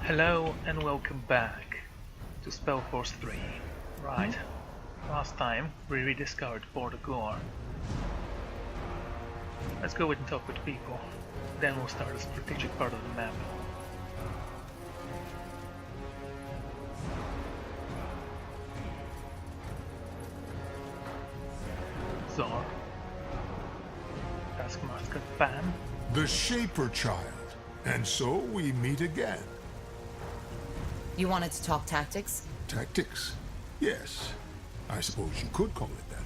Hello and welcome back to Spellforce 3. Right, last time we rediscovered Port of Gore. Let's go and talk with people, then we'll start the strategic part of the map. Zor, Taskmaster Pan, The Shaper Child. And so we meet again. You wanted to talk tactics? Tactics? Yes. I suppose you could call it that.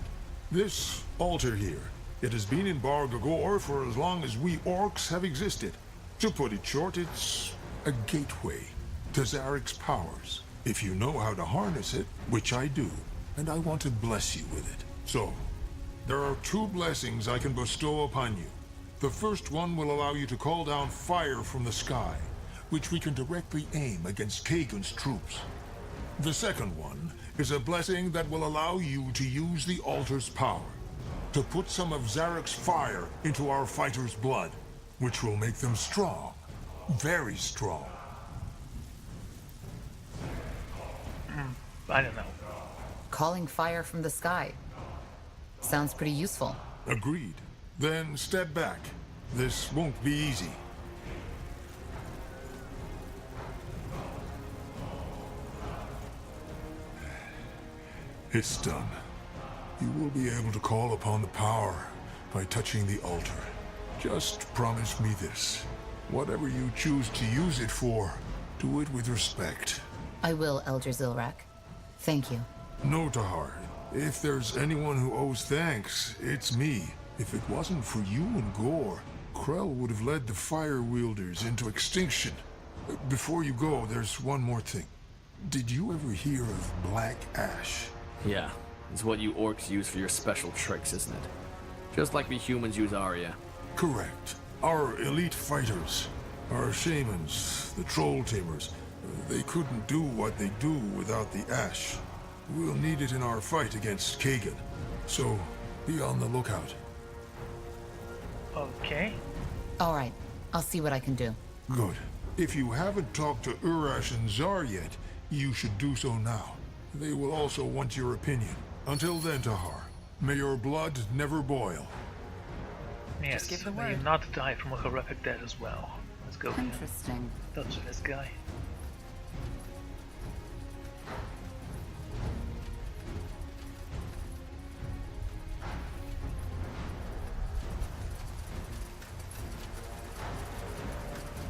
This altar here, it has been in Bargagor for as long as we orcs have existed. To put it short, it's a gateway to Zarek's powers. If you know how to harness it, which I do, and I want to bless you with it. So, there are two blessings I can bestow upon you. The first one will allow you to call down fire from the sky, which we can directly aim against Kagan's troops. The second one is a blessing that will allow you to use the altar's power, to put some of Zarek's fire into our fighters' blood, which will make them strong, very strong. I don't know. Calling fire from the sky. Sounds pretty useful. Agreed. Then step back. This won't be easy. It's done. You will be able to call upon the power by touching the altar. Just promise me this. Whatever you choose to use it for, do it with respect. I will, Elder Zilrak. Thank you. No, Tahar. If there's anyone who owes thanks, it's me. If it wasn't for you and Gore, Krell would have led the Fire Wielders into extinction. Before you go, there's one more thing. Did you ever hear of Black Ash? Yeah, it's what you orcs use for your special tricks, isn't it? Just like we humans use Arya. Correct. Our elite fighters, our shamans, the troll tamers, they couldn't do what they do without the ash. We'll need it in our fight against Kagan. So, be on the lookout. Okay. Alright, I'll see what I can do. Good. If you haven't talked to Urash and Zar yet, you should do so now. They will also want your opinion. Until then, Tahar, may your blood never boil. Yes, give the may you word. not die from a horrific death as well. Let's go. Interesting. Touch this guy.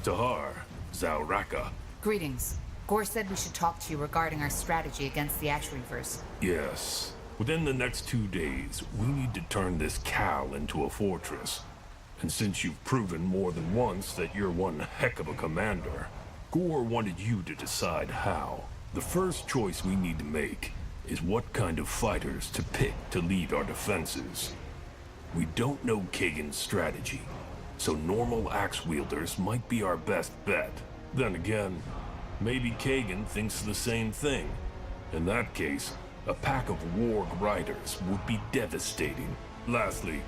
Tahar, Zauraka. Greetings. Gore said we should talk to you regarding our strategy against the Ash Reavers. Yes. Within the next 2 days, we need to turn this Cal into a fortress. And since you've proven more than once that you're one heck of a commander, Gore wanted you to decide how. The first choice we need to make is what kind of fighters to pick to lead our defenses. We don't know Kagan's strategy, so normal axe wielders might be our best bet. Then again, maybe Kagan thinks the same thing. In that case, a pack of warg riders would be devastating. Lastly,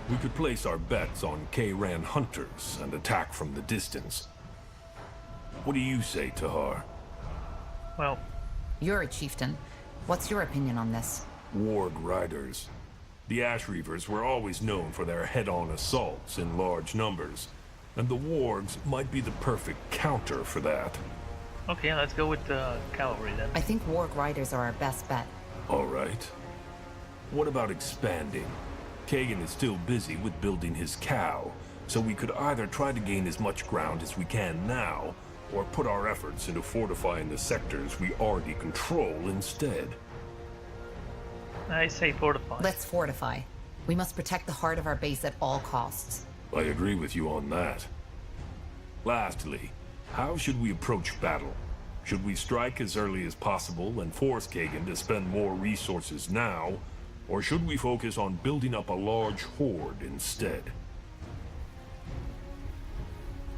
we could place our bets on K-Ran hunters and attack from the distance. What do you say, Tahar? Well, You're a chieftain. What's your opinion on this? Warg riders. The Ash Reavers were always known for their head-on assaults in large numbers, and the wargs might be the perfect counter for that. okay, let's go with the cavalry then. I think Warg Riders are our best bet. All right. What about expanding? Kagan is still busy with building his cow, so we could either try to gain as much ground as we can now, or put our efforts into fortifying the sectors we already control instead. I say fortify. Let's fortify. We must protect the heart of our base at all costs. I agree with you on that. Lastly, how should we approach battle? Should we strike as early as possible and force Kagan to spend more resources now, or should we focus on building up a large horde instead?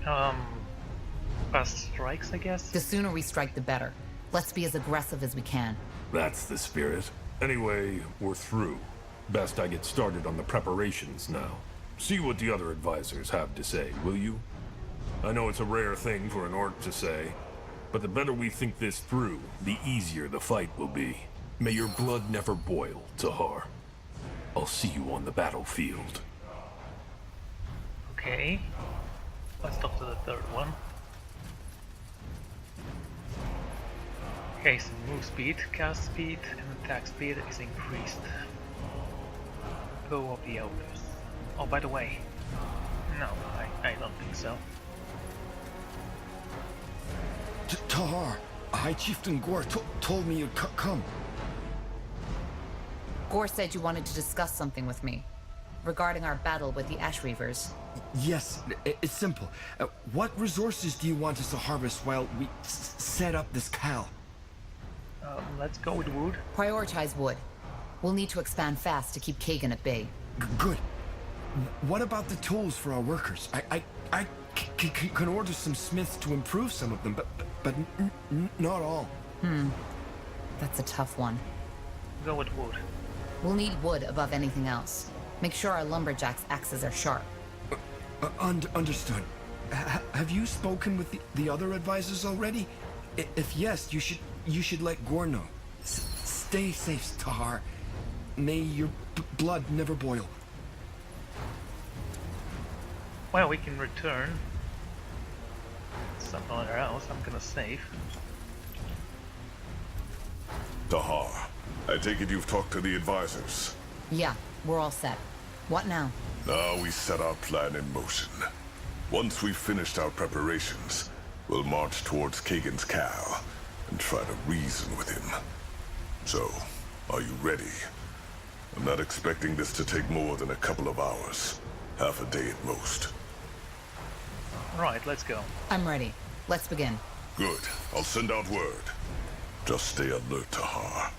Fast strikes, I guess. The sooner we strike, the better. Let's be as aggressive as we can. That's the spirit. Anyway, we're through. Best I get started on the preparations now. See what the other advisors have to say, will you? I know it's a rare thing for an orc to say. But the better we think this through, the easier the fight will be. May your blood never boil, Tahar. I'll see you on the battlefield. Okay. Let's talk to the third one. Okay, so move speed, cast speed, and attack speed is increased. Go of the elders. Oh, by the way. No, I don't think so. Tahar, High Chieftain Gore told me you'd come. Gore said you wanted to discuss something with me. Regarding our battle with the Ash Reavers. Yes, it's simple. What resources do you want us to harvest while we set up this Cal? Let's go with wood. Prioritize wood. We'll need to expand fast to keep Kagan at bay. Good. What about the tools for our workers? I can order some smiths to improve some of them, but not all. That's a tough one. Go with wood. We'll need wood above anything else. Make sure our lumberjacks' axes are sharp. Understood. Have you spoken with the other advisors already? If yes, you should let Gore know. Stay safe, Tahar. May your blood never boil. Well, we can return somewhere else. I'm gonna save. Tahar, I take it you've talked to the advisors. Yeah, we're all set. What now? Now we set our plan in motion. Once we've finished our preparations, we'll march towards Kagan's Cal and try to reason with him. So, are you ready? I'm not expecting this to take more than a couple of hours. Half a day at most. Right, let's go. I'm ready. Let's begin. Good. I'll send out word. Just stay alert, Tahar.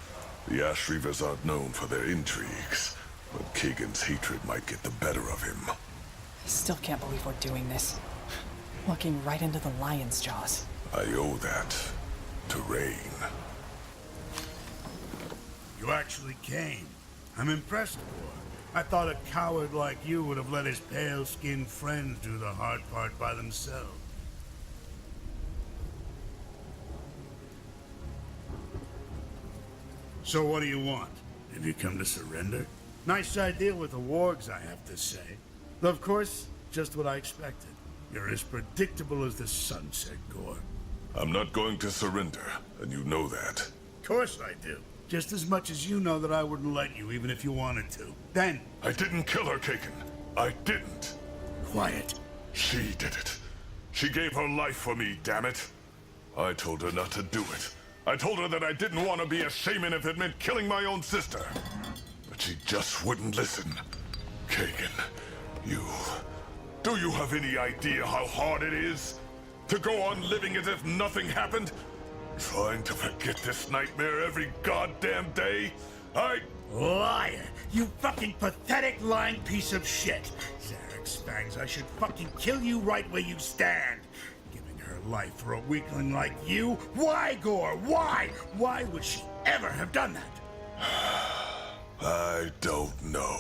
The Ash Reavers aren't known for their intrigues, but Kagan's hatred might get the better of him. I still can't believe we're doing this. Looking right into the lion's jaws. I owe that to Rain. You actually came. I'm impressed, Gore. I thought a coward like you would have let his pale-skinned friends do the hard part by themselves. So what do you want? Have you come to surrender? Nice idea with the wargs, I have to say. Of course, just what I expected. You're as predictable as the sunset, Gore. I'm not going to surrender, and you know that. Of course I do. Just as much as you know that I wouldn't let you, even if you wanted to. Then... I didn't kill her, Kagan. I didn't. Quiet. She did it. She gave her life for me, damn it. I told her not to do it. I told her that I didn't want to be a shaman if it meant killing my own sister. But she just wouldn't listen. Kagan, do you have any idea how hard it is to go on living as if nothing happened? Trying to forget this nightmare every goddamn day? Liar! You fucking pathetic lying piece of shit! Zarek Spangs, I should fucking kill you right where you stand! Giving her life for a weakling like you? Why, Gore? Why? Why would she ever have done that? I don't know.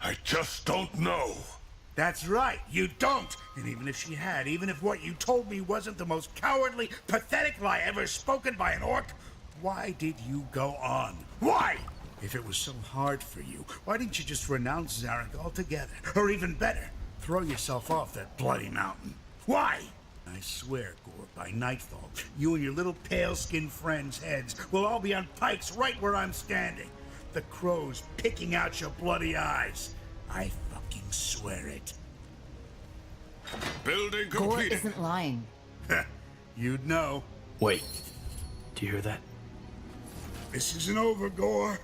I just don't know. That's right, you don't! And even if she had, even if what you told me wasn't the most cowardly, pathetic lie ever spoken by an orc, why did you go on? Why? If it was so hard for you, why didn't you just renounce Zarek altogether? Or even better, throw yourself off that bloody mountain? Why? I swear, Gore, by nightfall, you and your little pale-skinned friends' heads will all be on pikes right where I'm standing. The crows picking out your bloody eyes. I fucking swear it. Building Gore completed. isn't lying. You'd know. Wait. Do you hear that? This isn't over, Gore.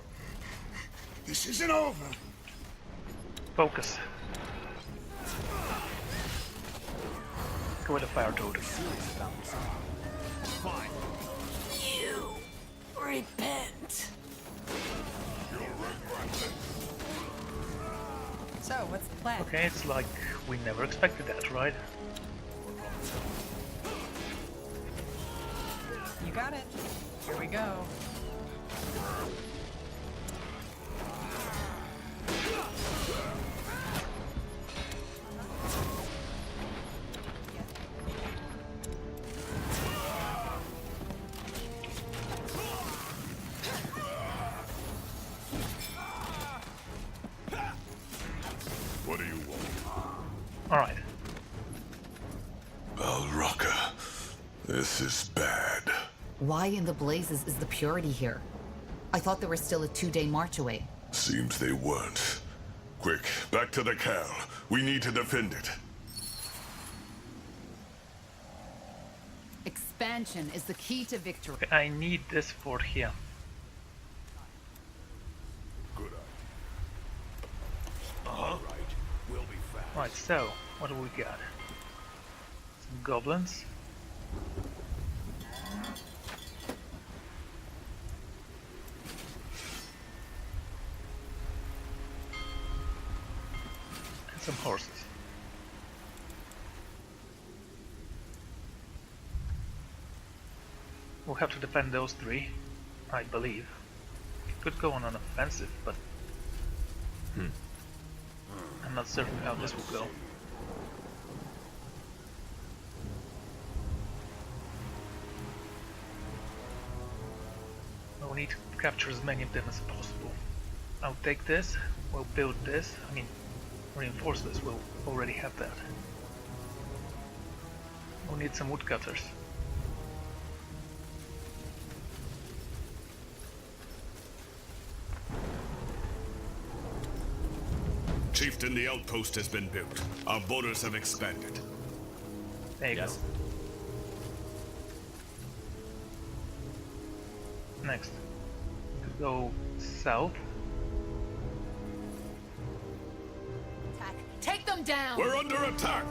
This isn't over. Focus. Go with the fire totem. You repent. So, what's the plan? Okay, it's like we never expected that, right? You got it. Here we go. This is bad. Why in the blazes is the purity here? I thought they were still a 2-day march away. Seems they weren't. Quick, back to the Cal. We need to defend it. Expansion is the key to victory. Okay, I need this fort here. Good idea. All right, we'll be fast. Right, so what do we got? Some goblins. And some horses. We'll have to defend those three, I believe. Could go on an offensive, but I'm not certain how this will go. We'll need to capture as many of them as possible. I'll take this, we'll build this, I mean reinforce this, we'll already have that. We'll need some woodcutters. Chieftain, the outpost has been built. Our borders have expanded. There you Yes. go. Next. We could go south. Take them down! We're under attack!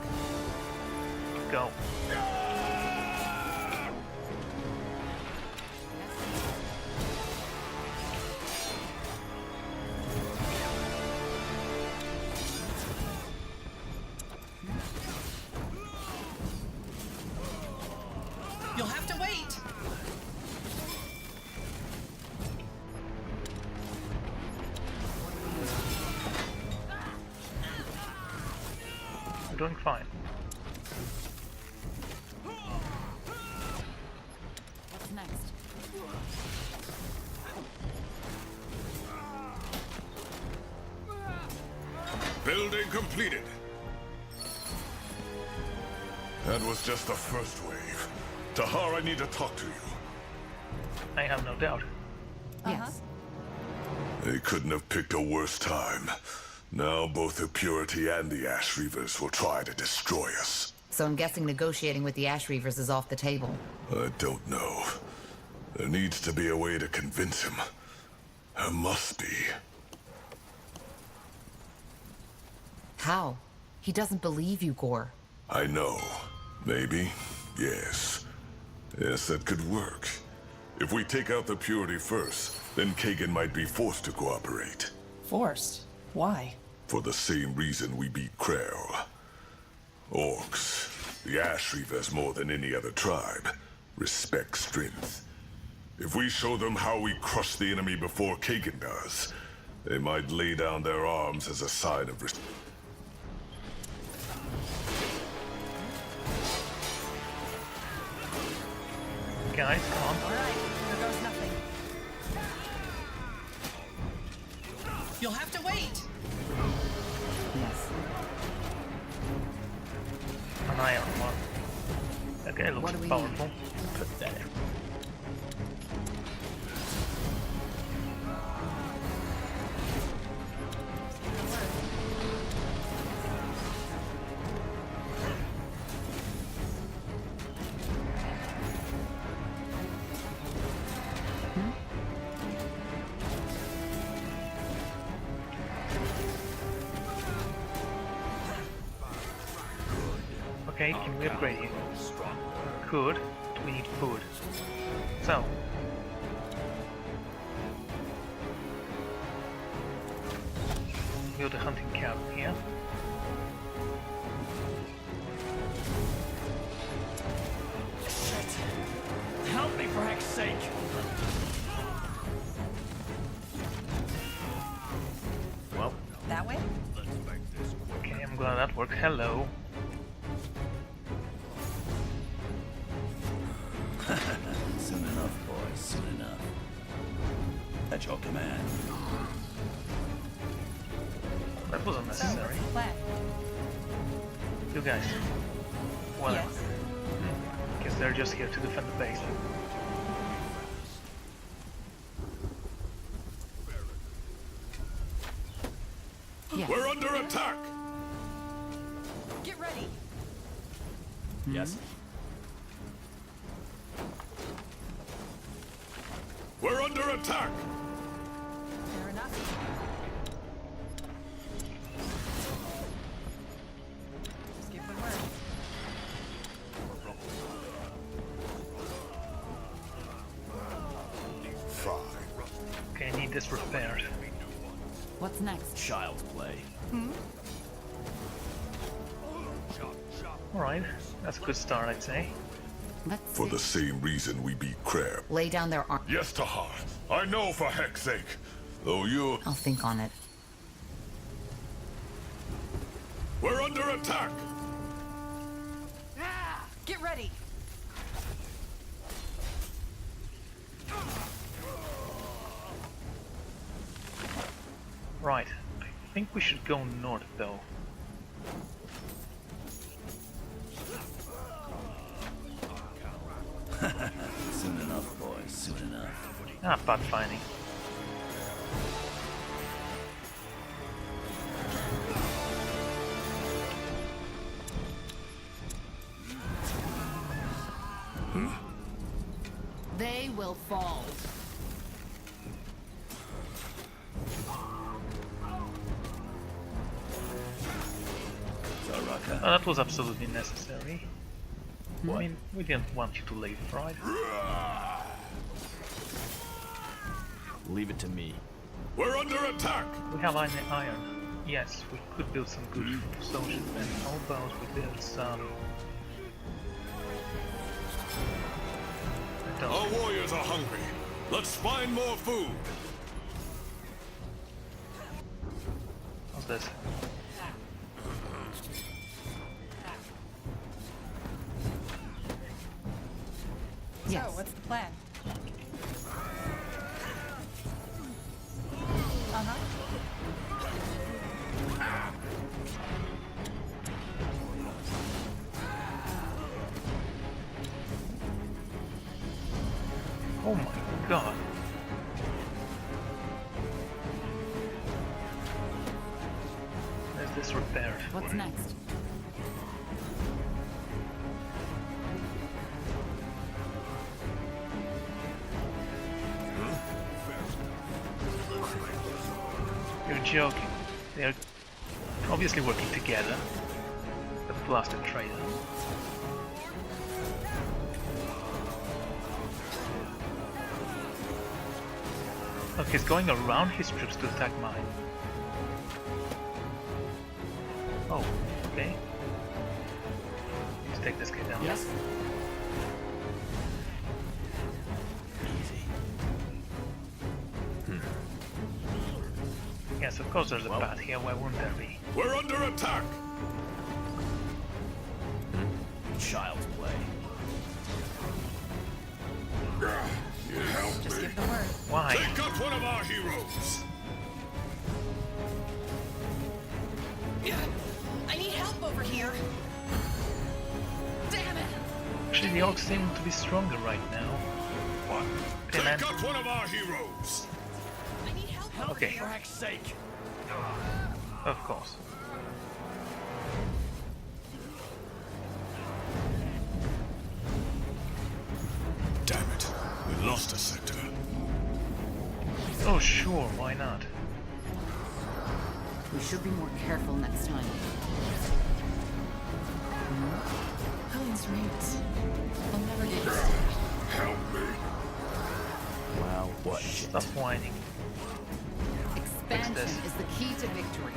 Go. You'll have to wait! We're doing fine. What's next? Building completed. That was just the first wave. Tahar, I need to talk to you. I have no doubt. Yes. They couldn't have picked a worse time. Now both the Purity and the Ash Reavers will try to destroy us. So I'm guessing negotiating with the Ash Reavers is off the table. I don't know. There needs to be a way to convince him. There must be. How? He doesn't believe you, Gore. I know. Maybe. Yes. Yes, that could work. If we take out the Purity first, then Kagan might be forced to cooperate. Forced? Why? For the same reason we beat Krell. Orcs, the Ash Reavers more than any other tribe, respect strength. If we show them how we crush the enemy before Kagan does, they might lay down their arms as a sign of respect. Guys, come on. Alright, there goes nothing. You'll have to wait! Yes. An iron one. Okay, looks What do we powerful. Put that in. Okay, can we upgrade you? Could, but we need food. So. Build a hunting cabin here. Help me for heck's sake! Well, That way? Okay, I'm glad that worked. Hello. Soon enough, boys, soon enough. At your command. That wasn't necessary. Plan. You guys. Well, Yes. guess they're just here to defend the base. Yes. We're under attack! Get ready. Yes. We're under attack! Fair enough. Just give them word. Fine. Okay, I need this repaired. What's next? Child's play. Alright, that's a good start, I'd say. Let's For see. the same reason we beat Crab. Lay down their arm. Yes, Tahar. I know for heck's sake. Though you... I'll think on it. We're under attack! Get ready. Right, I think we should go north though. Soon enough, boys. Soon enough. Ah, pathfinding. They will fall. Zaraka. That was absolutely necessary. I mean, we didn't want you to leave, right? Leave it to me. We're under attack! We have iron. Yes, we could build some good soldiers, and how about we build some... I don't Our warriors are hungry. Let's find more food! How's this? Yes. So, what's the plan? Uh-huh. Oh my god. There's this repaired. What's next? You're joking. They're obviously working together. The blasted traitor. Look, he's going around his troops to attack mine. Oh, okay. Let's take this guy down. Yes. Yes, of course there's a path here, why wouldn't there be? We're under attack! Child's play. You help Just me. give them word. Why? Take out one of our heroes! I need help over here. Damn it! Actually, the orcs seem to be stronger right now. What? Okay, man. Take out one of our heroes! I need help. Okay, For heck's sake! of course. Damn it. We lost a sector. Oh sure, why not? We should be more careful next time. Helene's raids. I'll never get used to it. Help me. Well, what shit? Stop whining. Expansion this. is the key to victory.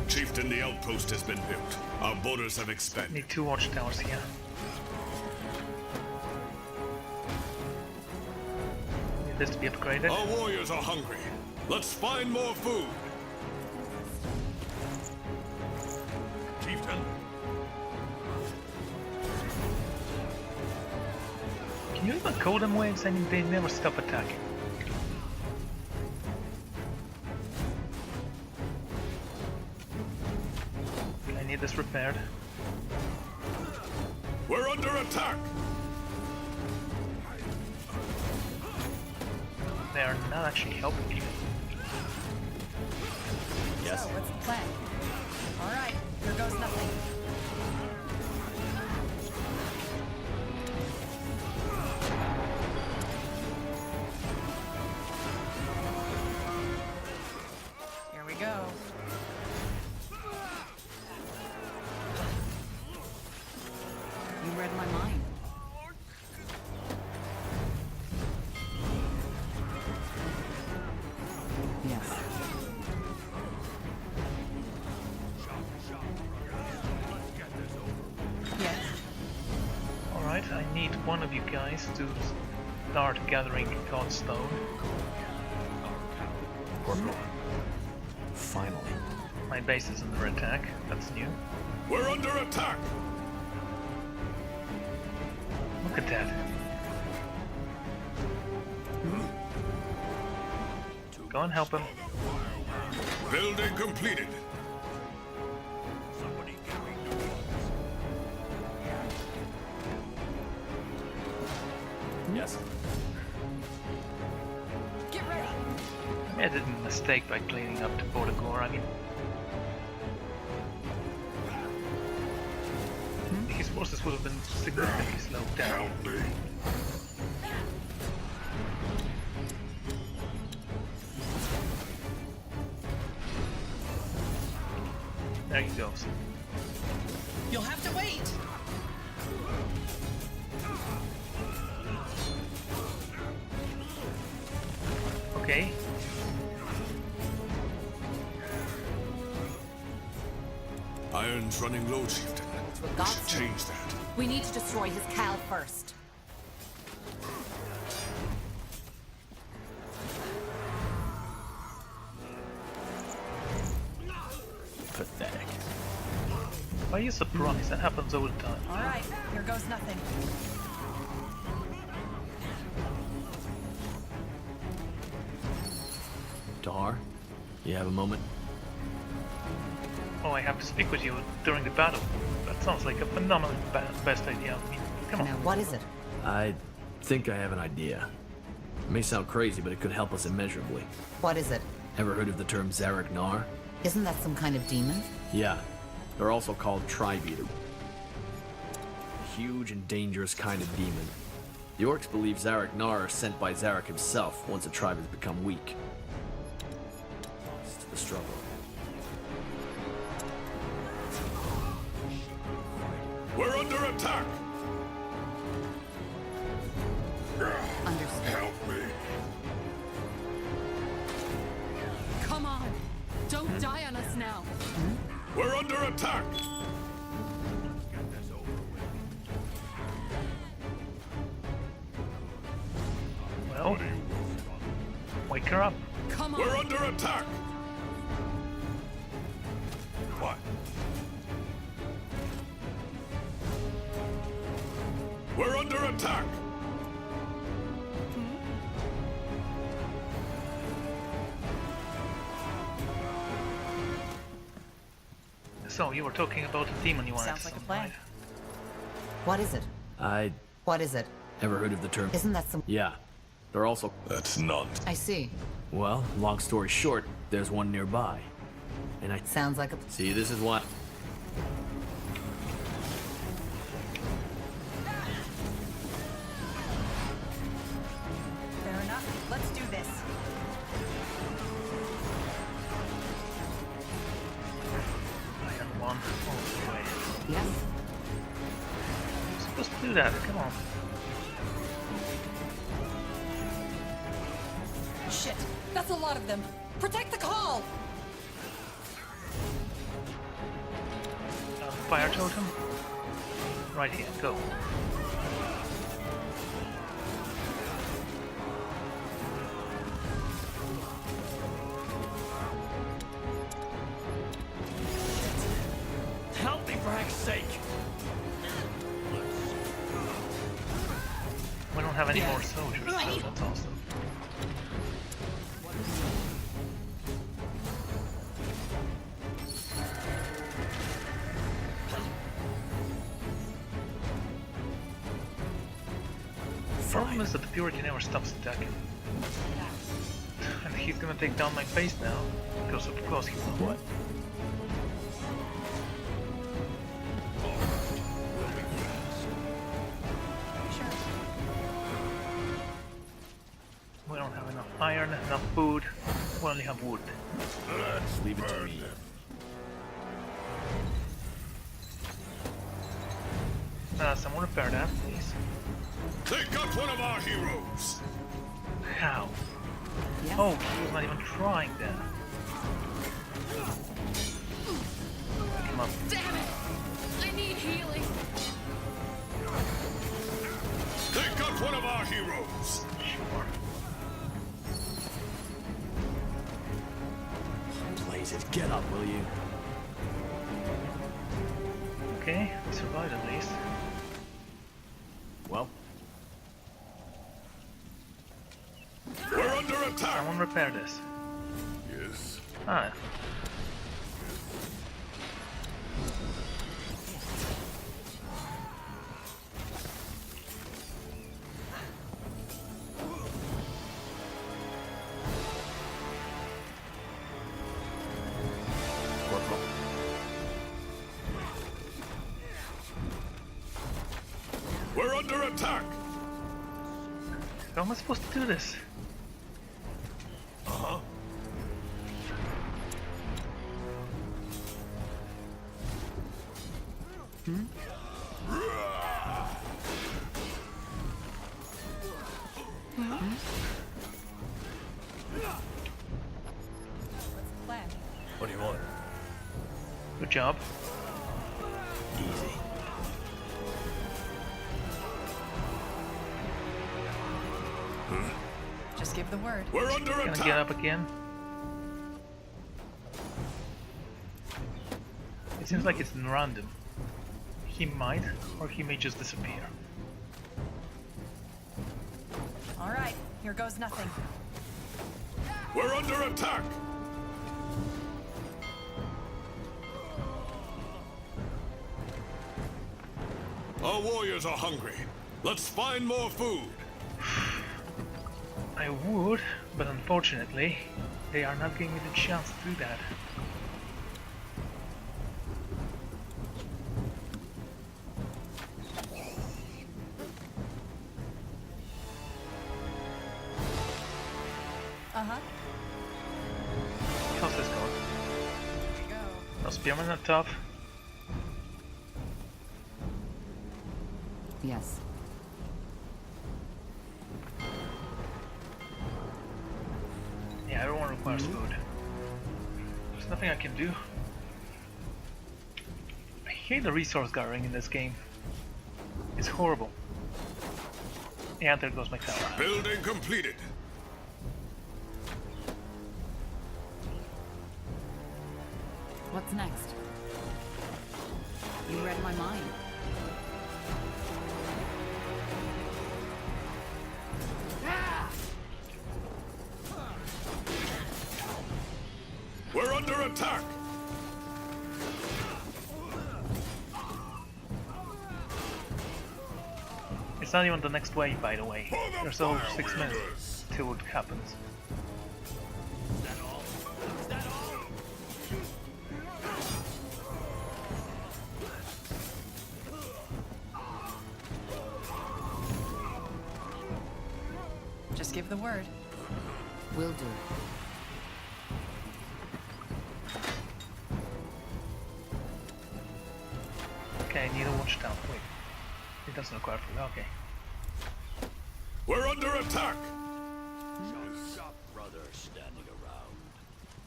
Chieftain, the outpost has been built. Our borders have expanded. Need 2 watchtowers here. Need this to be upgraded. Our warriors are hungry. Let's find more food. Chieftain. Can you even call them waves? I mean, they never stop attacking. need this repaired. We're under attack! They are not actually helping you. Yes. So, what's the plan? Alright, here goes nothing. Here we go. You read my mind. Yes. Yes. Alright, I need one of you guys to start gathering Godstone. Corporal. Finally. My base is under attack, that's new. We're under attack! Look at that. Go and help him. Building completed. Yes. Get ready! I made a mistake by cleaning up the Border. I mean, his forces would have been significantly slowed down. There he goes. You'll have to wait! Okay. Iron's running low, Chieftain. what We God should said. change that. We need to destroy his Cal first. Pathetic. Why are you surprised? That happens all the time. Alright, here goes nothing. Tahar, you have a moment? Oh, I have to speak with you during the battle. That sounds like a phenomenal best idea. I mean, come Now, on. what is it? I think I have an idea. It may sound crazy, but it could help us immeasurably. What is it? Ever heard of the term Zarek Nar? Isn't that some kind of demon? Yeah. They're also called Tribeater. A huge and dangerous kind of demon. The orcs believe Zarek Nar are sent by Zarek himself once a tribe has become weak. It's to the struggle. We're under attack! Understood. Help me! Come on! Don't die on us now! We're under attack! Well, wake her up. Come on! We're under attack! What? We're under attack! So, you were talking about the demon you wanted Sounds to like a summon, plan. right? What is it? What is it? Ever heard of the term? Isn't that some... Yeah. They're also... That's nonsense. I see. Well, long story short, there's one nearby. And I... Sounds like a... See, this is what... Fair enough. Let's do this. Iron one. Oh, wait. Yes. You're supposed to do that. Come on. Shit! That's a lot of them! Protect the call! Fire totem. Right here. Go. Help me for heck's sake! We don't have any more soldiers, so that's awesome. problem is that the purity never stops attacking. And he's gonna take down my base now, because of course he will. What? We don't have enough iron, enough food, we only have wood. Let's Leave it to me. Someone repair that, please. They got one of our heroes! How? Yes. Oh, he's not even trying that. Come on. Damn it! I need healing. They got one of our heroes! Sure. Blazes, get up, will you? Okay, we survived at least. Well, We're under attack! Someone repair this. Yes. Ah. Corporal. We're under attack! How am I supposed to do this? Uh-huh. What do you want? Good job. Easy. Just give the word. We're under Gonna attack! get up again. It seems like it's random. He might, or he may just disappear. All right, here goes nothing. We're under attack! Our warriors are hungry. Let's find more food. I would, but unfortunately, they are not giving me the chance to do that. Uh-huh. How's this going? Here we go. No spearmen are tough. Yes. Yeah, everyone requires food. There's nothing I can do. I hate the resource gathering in this game. It's horrible. Yeah, there goes my tower. Building completed. What's next? You read my mind. We're under attack! It's not even the next wave, by the way. For the There's still fire 6 minutes wielders. till it happens. Just give the word. Will do. Okay, I need a watchtower. Wait. It doesn't require food. Okay. We're under attack!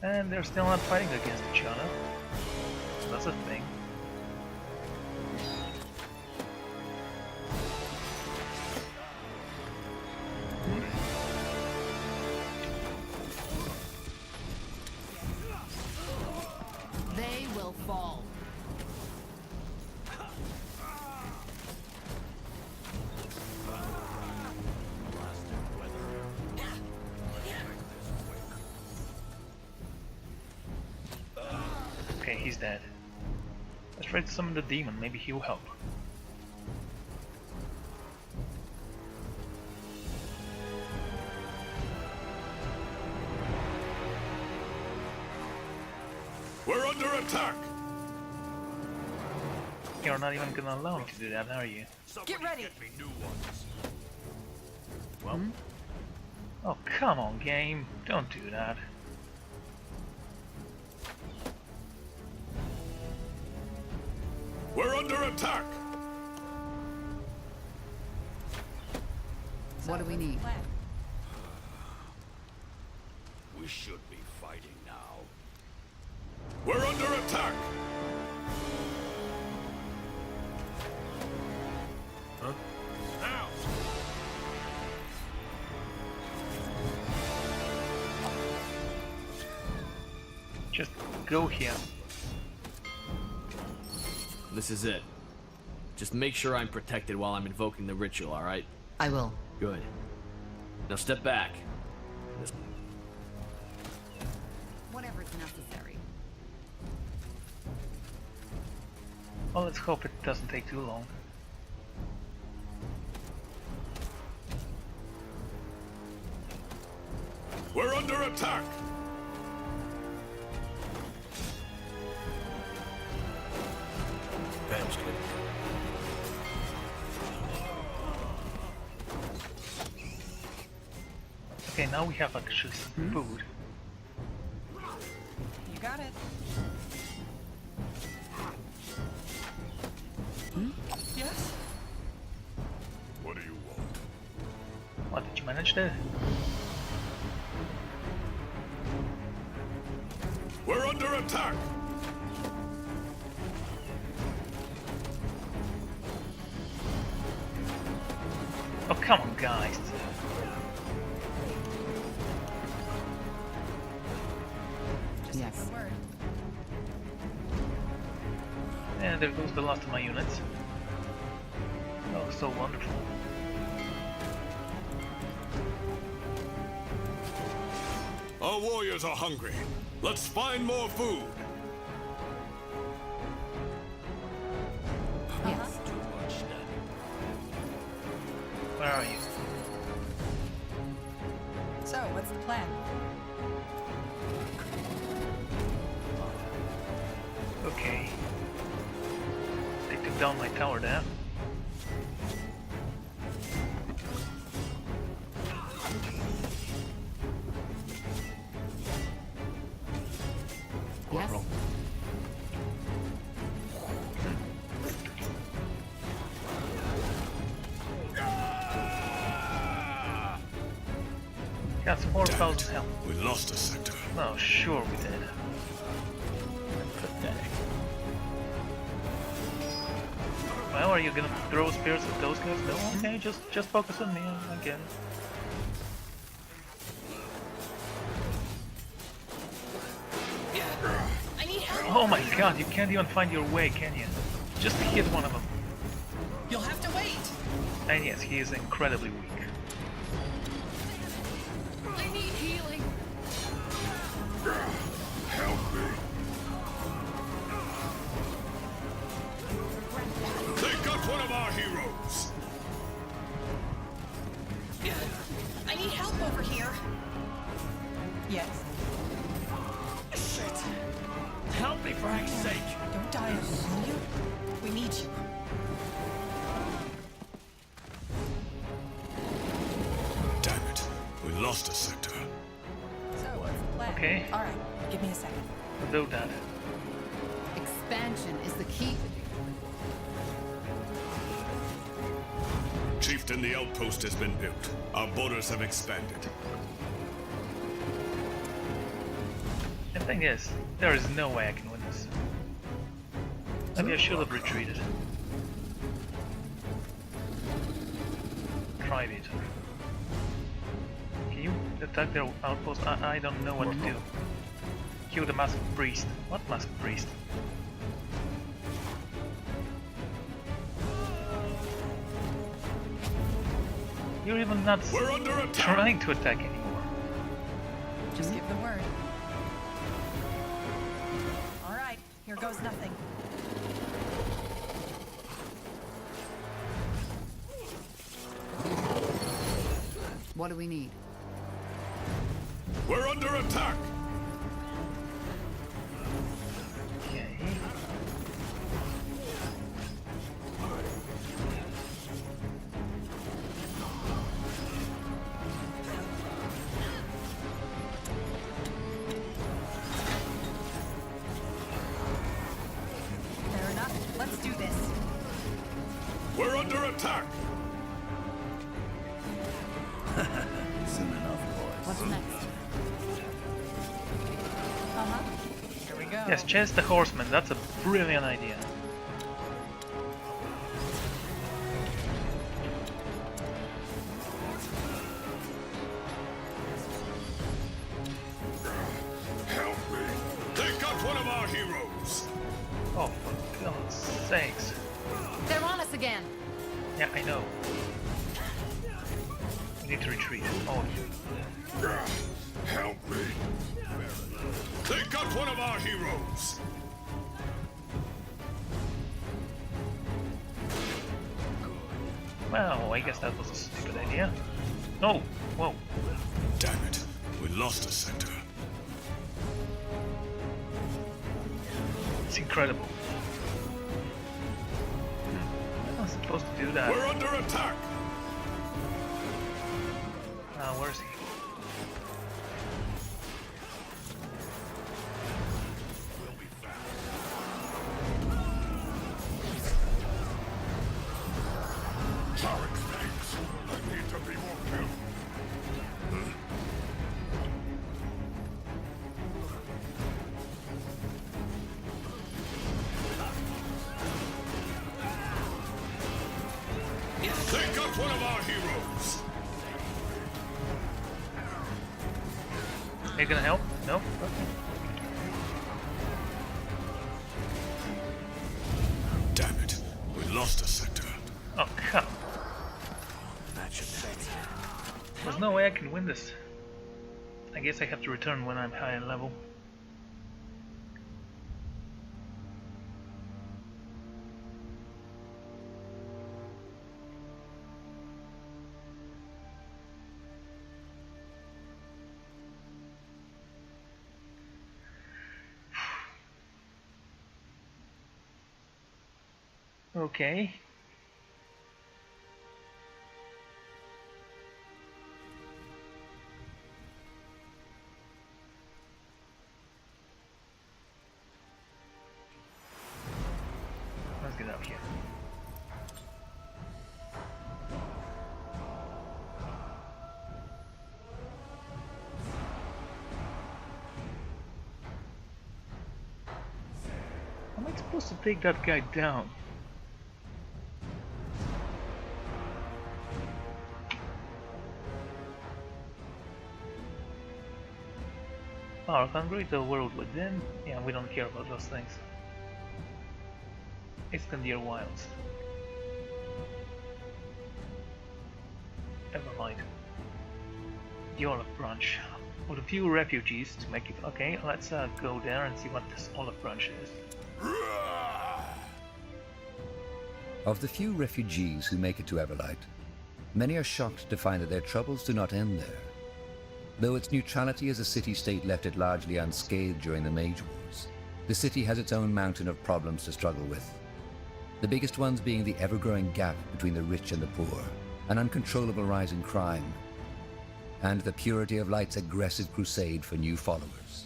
And they're still not fighting against each other. So that's a thing. They will fall. Okay, he's dead. Let's try to summon the demon, maybe he'll help. We're under attack! You're not even gonna allow me to do that, are you? Get ready! Well. Oh, come on, game. Don't do that. We're under attack! What do we need? We should be fighting now. We're under attack! Huh? Now! Just go here. This is it. Just make sure I'm protected while I'm invoking the ritual, alright? I will. Good. Now step back. Whatever is necessary. Well, let's hope it doesn't take too long. We're under attack! Okay, now we have actually some food. You got it. Yes? What do you want? What, did you manage that? We're under attack! Oh, come on, guys. Yes. Word. And there goes the last of my units. Oh, so wonderful. Our warriors are hungry. Let's find more food. Yes. Too much standing. Where are you? So, what's the plan? Okay. They took down my tower there. Yes. Got some 4,000 health. We lost a sector. Oh, sure we did. Pathetic. Well, are you gonna throw spears at those guys? No, okay, just focus on me again. Oh my god, you can't even find your way, can you? Just hit one of them. You'll have to wait! And yes, he is incredibly weak. I need healing. Help me. They got one of our heroes. I need help over here. Yes. Shit. Help me for heck's sake! Don't die, will you? We need you. Damn it. We lost a sector. So, what's the plan? Okay. Alright, give me a second. We'll do that. Expansion is the key. Chieftain, the outpost has been built. Our borders have expanded. The thing is, there is no way I can win this. Maybe I should have retreated. Tried it. Can you attack their outpost? I don't know what to do. Kill the masked priest. What masked priest? You're even not We're under attack! trying to attack anymore. Just give the word. Alright, here goes nothing. What do we need? We're under attack! attack! Soon enough, boys. What's next? Here we go. Yes, chase the horseman. That's a brilliant idea. Help me! They got one of our heroes! Oh, for God's sakes. They're on us again. Yeah, I know. We need to retreat. Oh, Help me! They got one of our heroes! well, I guess that was a stupid idea. Oh, whoa. Damn it, we lost a sector. It's incredible. I'm not supposed to do that. We're under attack! Where is he? Tarek, thanks. I need to be more careful. They got one of our heroes! Are you gonna help? No? Okay. Damn it, we lost a sector. Oh, come. There's no way I can win this. I guess I have to return when I'm higher level. Okay. Let's get up here. How am I supposed to take that guy down? Power hungry, the world within. Yeah, we don't care about those things. Iskandir Wilds. Never mind. The olive branch. With a few refugees to make it. Okay, let's go there and see what this olive branch is. Of the few refugees who make it to Everlight, many are shocked to find that their troubles do not end there. Though its neutrality as a city-state left it largely unscathed during the Mage Wars, the city has its own mountain of problems to struggle with. The biggest ones being the ever-growing gap between the rich and the poor, an uncontrollable rise in crime, and the Purity of Light's aggressive crusade for new followers.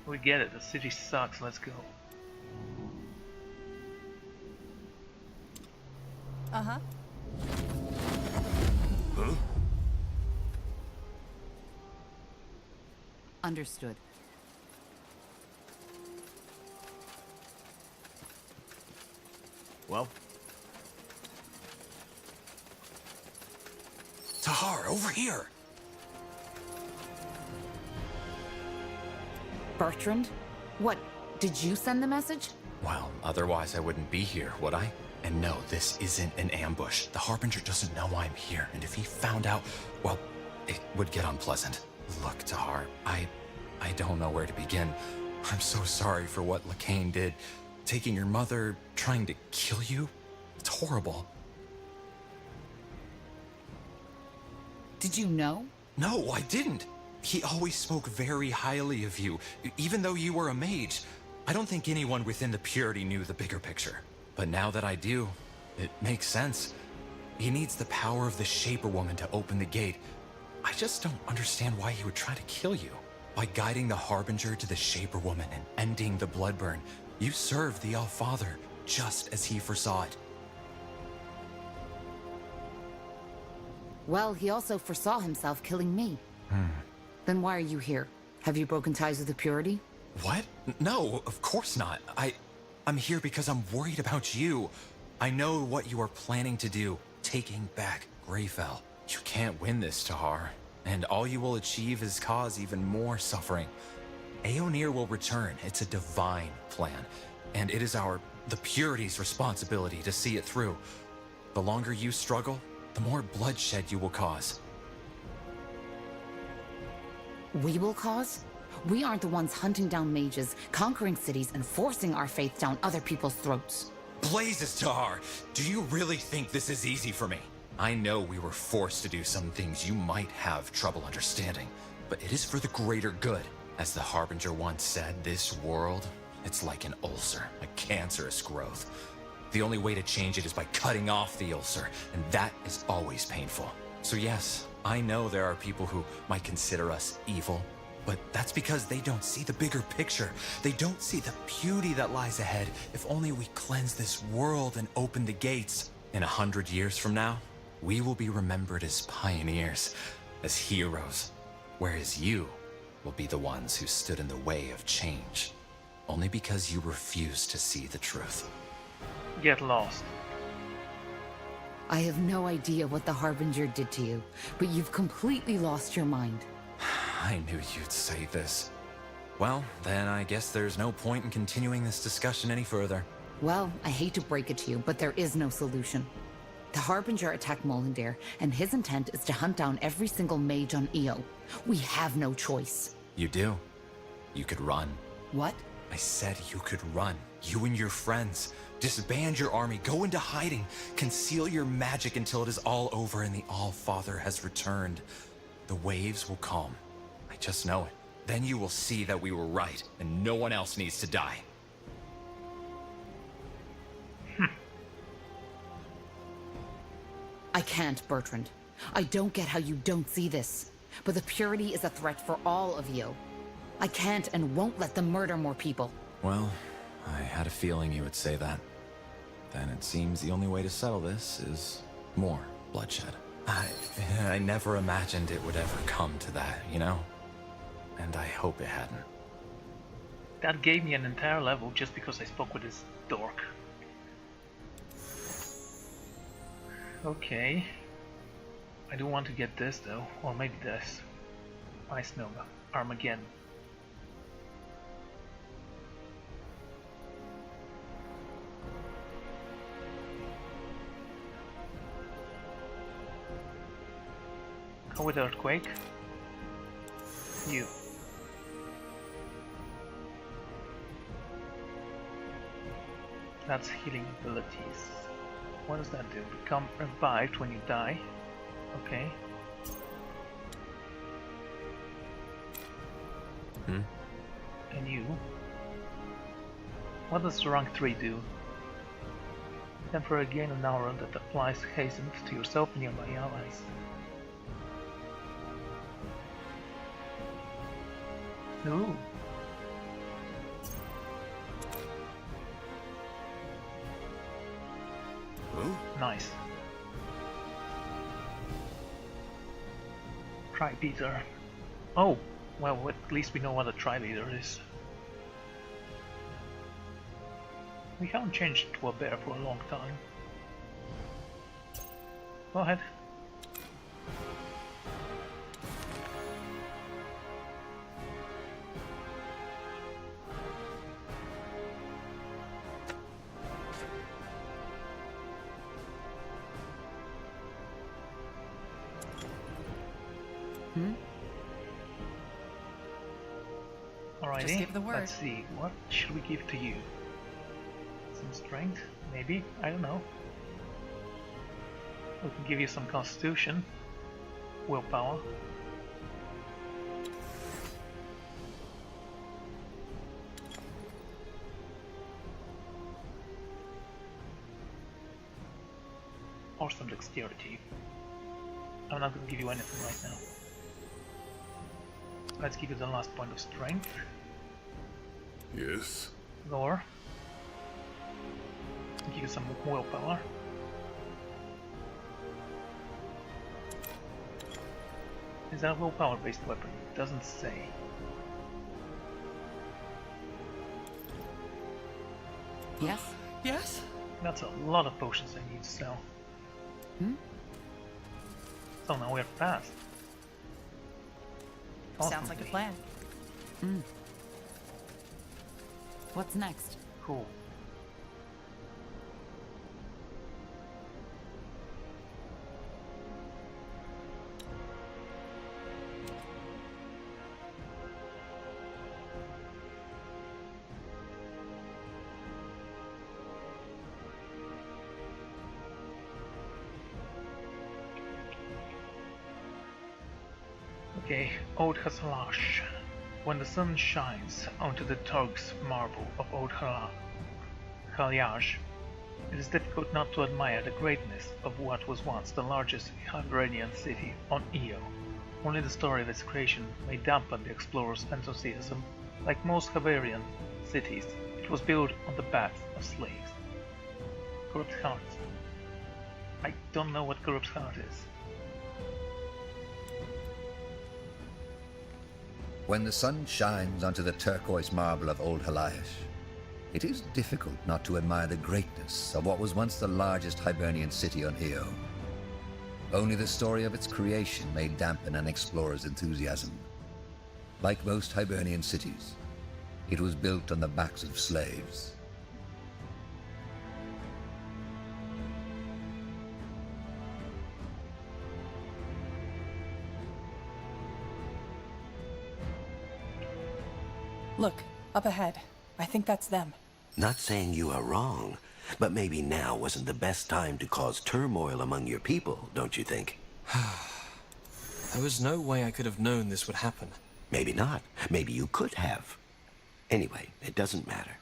We get it, the city sucks, let's go. Uh-huh. Huh? Understood. Well, Tahar, over here! Bertrand? What? Did you send the message? Well, otherwise I wouldn't be here, would I? And no, this isn't an ambush. The Harbinger doesn't know I'm here, and if he found out, well, it would get unpleasant. Look, Tahar, I don't know where to begin. I'm so sorry for what Lacane did. Taking your mother, trying to kill you. It's horrible. Did you know? No, I didn't. He always spoke very highly of you, even though you were a mage. I don't think anyone within the Purity knew the bigger picture. But now that I do, it makes sense. He needs the power of the Shaper Woman to open the gate. I just don't understand why he would try to kill you. By guiding the Harbinger to the Shaper Woman and ending the Bloodburn, You serve the All-Father just as he foresaw it. Well, he also foresaw himself killing me. Then why are you here? Have you broken ties with the Purity? What? No, of course not. I'm here because I'm worried about you. I know what you are planning to do, taking back Greyfell. You can't win this, Tahar, and all you will achieve is cause even more suffering. Aeonir will return. It's a divine plan, and it is the Purity's responsibility to see it through. The longer you struggle, the more bloodshed you will cause. We will cause? We aren't the ones hunting down mages, conquering cities, and forcing our faith down other people's throats. Blazes, Tahar! Do you really think this is easy for me? I know we were forced to do some things you might have trouble understanding, but it is for the greater good. As the Harbinger once said, this world, it's like an ulcer, a cancerous growth. The only way to change it is by cutting off the ulcer, and that is always painful. So yes, I know there are people who might consider us evil, but that's because they don't see the bigger picture. They don't see the beauty that lies ahead if only we cleanse this world and open the gates. In 100 years from now, we will be remembered as pioneers, as heroes, whereas you will be the ones who stood in the way of change, only because you refused to see the truth. Get lost. I have no idea what the Harbinger did to you, but you've completely lost your mind. I knew you'd say this. Well, then I guess there's no point in continuing this discussion any further. Well, I hate to break it to you, but there is no solution. The Harbinger attacked Molendir, and his intent is to hunt down every single mage on Io. We have no choice. You do. You could run. What? I said you could run. You and your friends. Disband your army, go into hiding, conceal your magic until it is all over and the All-Father has returned. The waves will calm. I just know it. Then you will see that we were right, and no one else needs to die. I can't, Bertrand. I don't get how you don't see this. But the Purity is a threat for all of you. I can't and won't let them murder more people. Well, I had a feeling you would say that. Then it seems the only way to settle this is more bloodshed. I never imagined it would ever come to that, you know? And I hope it hadn't. That gave me an entire level just because I spoke with this dork. Okay. I do want to get this though, or maybe this. Ice Nova, Armageddon. Go with Earthquake. You. That's healing abilities. What does that do? Become revived when you die. Okay. And you? What does rank 3 do? Temporary gain an aura that applies hastened to yourself and nearby allies. Ooh. Ooh. Nice. Tri-beater. Oh, well, at least we know what a tri-beater is. We haven't changed to a bear for a long time. Go ahead. Alrighty, Just give the word. Let's see, what should we give to you? Some strength, maybe? I don't know. We can give you some constitution, willpower. Or some dexterity. I'm not going to give you anything right now. Let's give you the last point of strength. Yes? Lore. Use some willpower. Is that a willpower-based weapon? It doesn't say. Yes? Yes? That's a lot of potions I need to sell. So now we're fast. Sounds like a plan. What's next? Cool. Okay, Old Hasalash. When the sun shines onto the Turk's marble of Old Halyaj, it is difficult not to admire the greatness of what was once the largest Hibernian city on Io. Only the story of its creation may dampen the explorer's enthusiasm. Like most Hiberian cities, it was built on the backs of slaves. Corrupt Heart. I don't know what Corrupt Heart is. When the sun shines onto the turquoise marble of Old Halyaj, it is difficult not to admire the greatness of what was once the largest Hibernian city on Io. Only the story of its creation may dampen an explorer's enthusiasm. Like most Hibernian cities, it was built on the backs of slaves. Look, up ahead. I think that's them. Not saying you are wrong, but maybe now wasn't the best time to cause turmoil among your people, don't you think? There was no way I could have known this would happen. Maybe not. Maybe you could have. Anyway, it doesn't matter.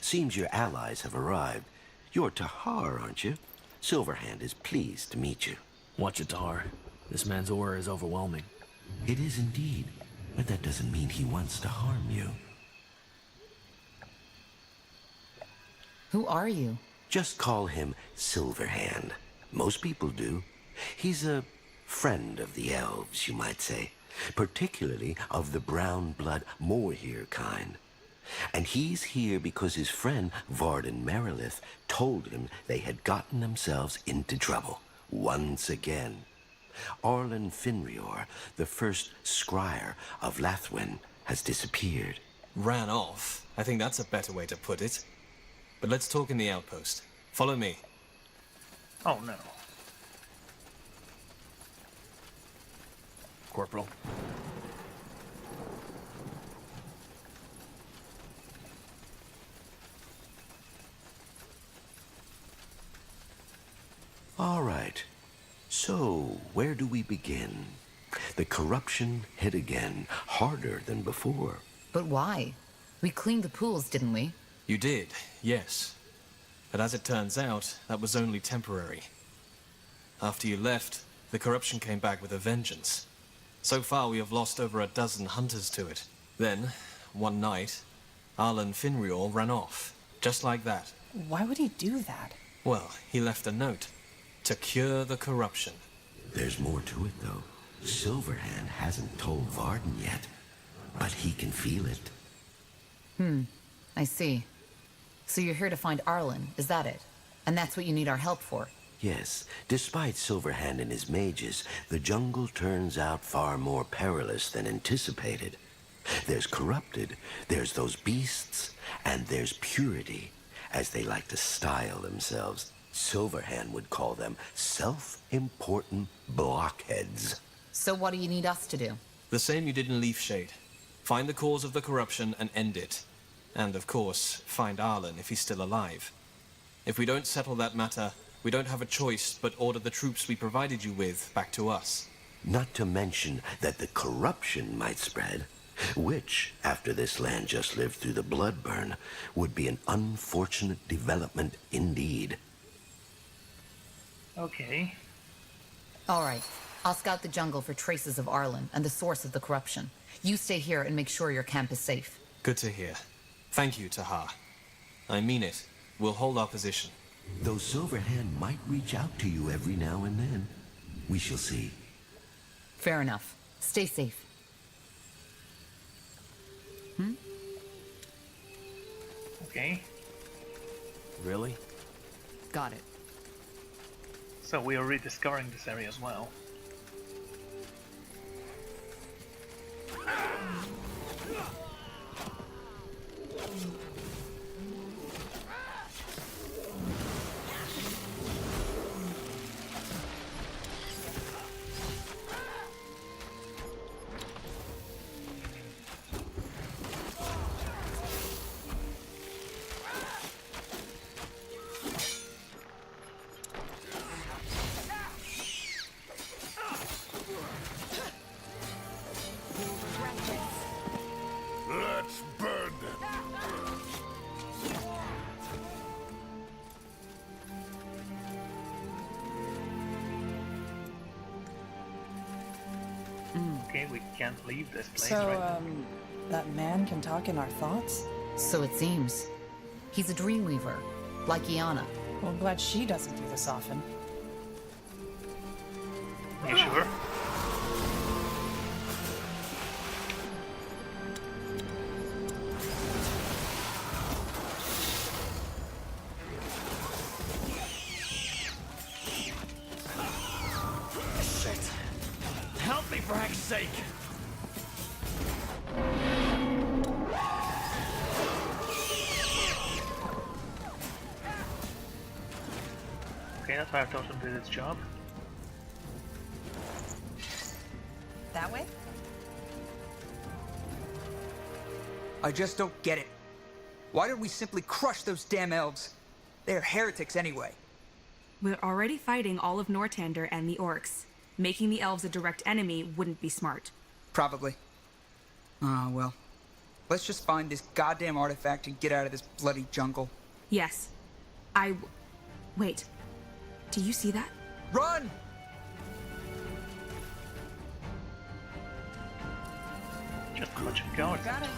Seems your allies have arrived. You're Tahar, aren't you? Silverhand is pleased to meet you. Watch it, Tahar. This man's aura is overwhelming. It is indeed, but that doesn't mean he wants to harm you. Who are you? Just call him Silverhand. Most people do. He's a friend of the elves, you might say. Particularly of the brown blood Moorhere kind. And he's here because his friend Varden Merilith told him they had gotten themselves into trouble. Once again. Arlen Finrior, the first scryer of Lathwen, has disappeared. Ran off? I think that's a better way to put it. But let's talk in the outpost. Follow me. Oh no. Corporal. All right. So, where do we begin? The corruption hit again, harder than before. But why? We cleaned the pools, didn't we? You did, yes. But as it turns out, that was only temporary. After you left, the corruption came back with a vengeance. So far, we have lost over a dozen hunters to it. Then, one night, Arlen Finrior ran off, just like that. Why would he do that? Well, he left a note. To cure the corruption. There's more to it, though. Silverhand hasn't told Varden yet, but he can feel it. I see. So you're here to find Arlen, is that it? And that's what you need our help for? Yes, despite Silverhand and his mages, the jungle turns out far more perilous than anticipated. There's corrupted, there's those beasts, and there's purity, as they like to style themselves. Silverhand would call them self-important blockheads. So what do you need us to do? The same you did in Leafshade. Find the cause of the corruption and end it. And, of course, find Arlen if he's still alive. If we don't settle that matter, we don't have a choice but order the troops we provided you with back to us. Not to mention that the corruption might spread, which, after this land just lived through the Bloodburn, would be an unfortunate development indeed. Okay. All right. I'll scout the jungle for traces of Arlen and the source of the corruption. You stay here and make sure your camp is safe. Good to hear. Thank you, Tahar. I mean it. We'll hold our position. though Silverhand might reach out to you every now and then. We shall see. Fair enough. Stay safe. Okay, Really? Got it. so we are rediscovering this area as well. Let's burn them. Okay, we can't leave this place, So, right? that man can talk in our thoughts? So it seems. He's a dreamweaver, like Iana. Well, I'm glad she doesn't do this often. You sure? Shit. Help me for heck's sake! Okay, that fire totem did its job. That way? I just don't get it. Why don't we simply crush those damn elves? They're heretics anyway. We're already fighting all of Nortander and the orcs. Making the elves a direct enemy wouldn't be smart. Probably. Ah, well. Let's just find this goddamn artifact and get out of this bloody jungle. Yes. Wait. Do you see that? Run! Just a bunch of cowards. Got it.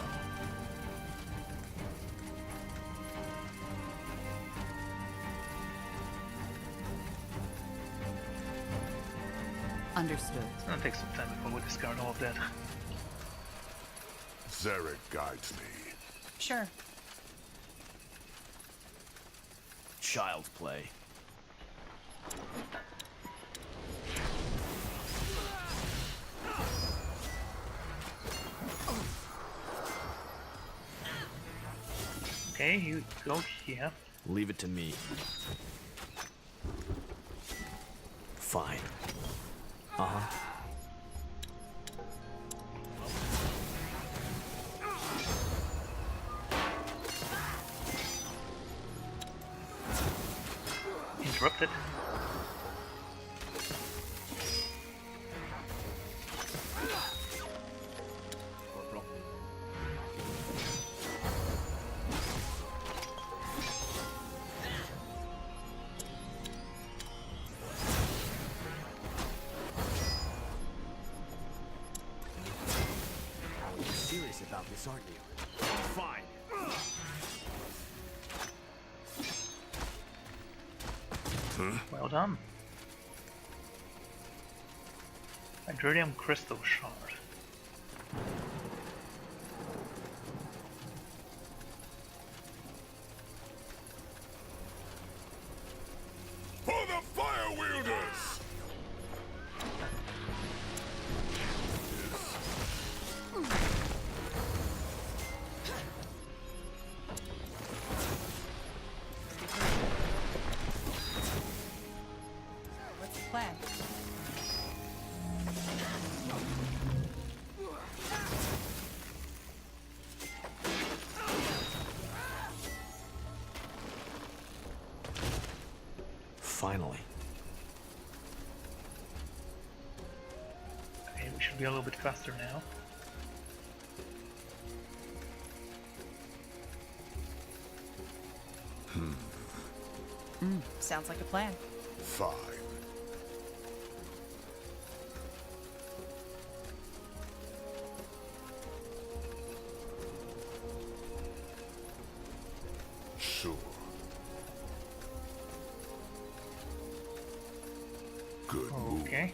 Understood. It's gonna take some time before we discard all of that. Zarek guides me. Sure. Child's play. Okay, you go here. Leave it to me. Fine. Uh-huh. Interrupted. You're serious about this, aren't you? Fine. Well done. Hydronium crystal shard. For the fire wielders! What's the plan? Finally. Okay, we should be a little bit faster now. Sounds like a plan. Fine. Sure. Good move. Okay.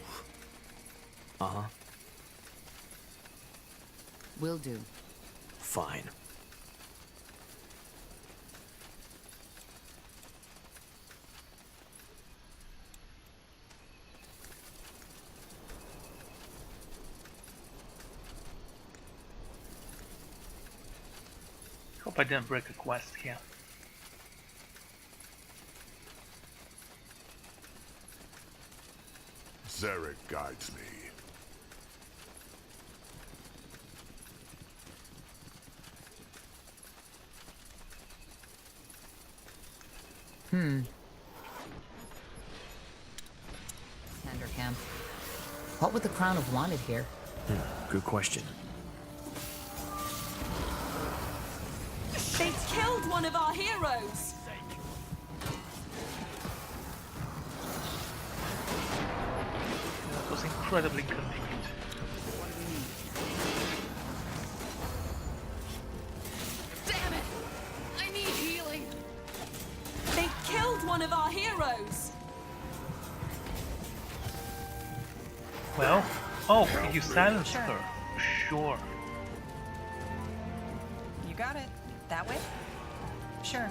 Uh-huh. Will do. Fine. Hope I didn't break a quest here. Zarek guides me. Commander Camp. What would the Crown have wanted here? Good question. They killed one of our heroes! That was incredibly convenient. Damn it! I need healing! They killed one of our heroes! Well, oh, you silenced her. Sure. You got it. That way? Sure.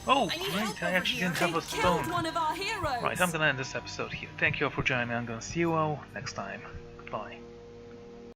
Oh, great, I actually didn't have a stone. One of our heroes. Right, I'm gonna end this episode here. Thank you all for joining me. I'm gonna see you all next time. Goodbye.